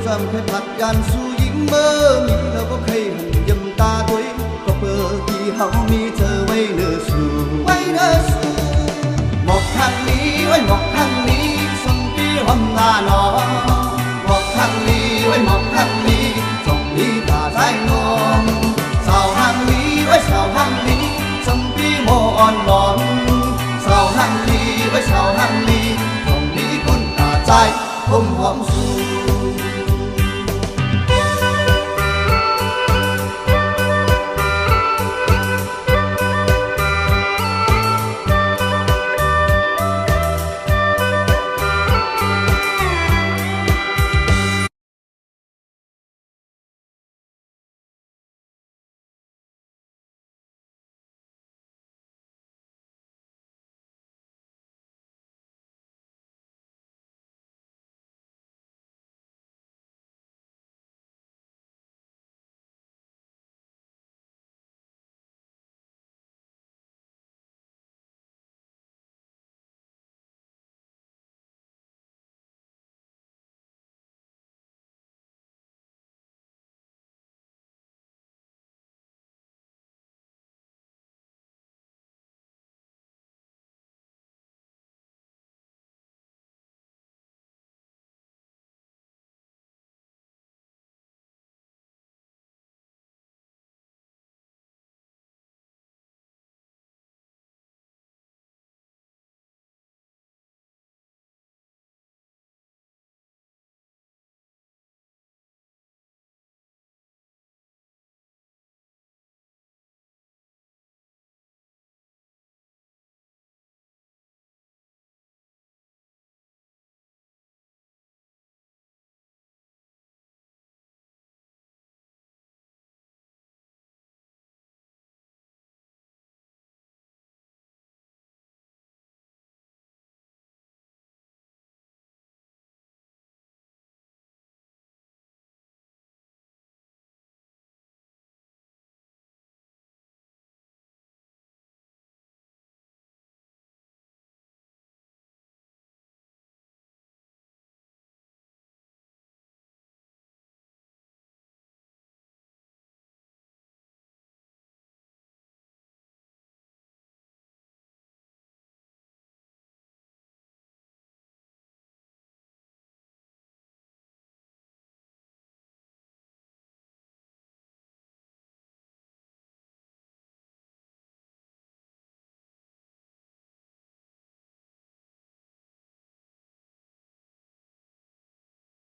จำเคยผลักยันสู่ยิ่งเมื่อมีเราก็เคยหันยำตาตัวก็เปิดที่เฮามีเธอไว้เนื้อสู่หมอกทางนี้ไว้หมอกทางนี้ส่งปีหอมหน้าหนอหมอกทางนี้ไว้หมอกทางนี้ส่งปีตาใจนอมสาวทางนี้ไว้สาวทางนี้ส่งปีโมอ่อนหลอนสาวทางนี้ไว้สาวทางนี้ส่งปีคนตาใจผมหอมสู่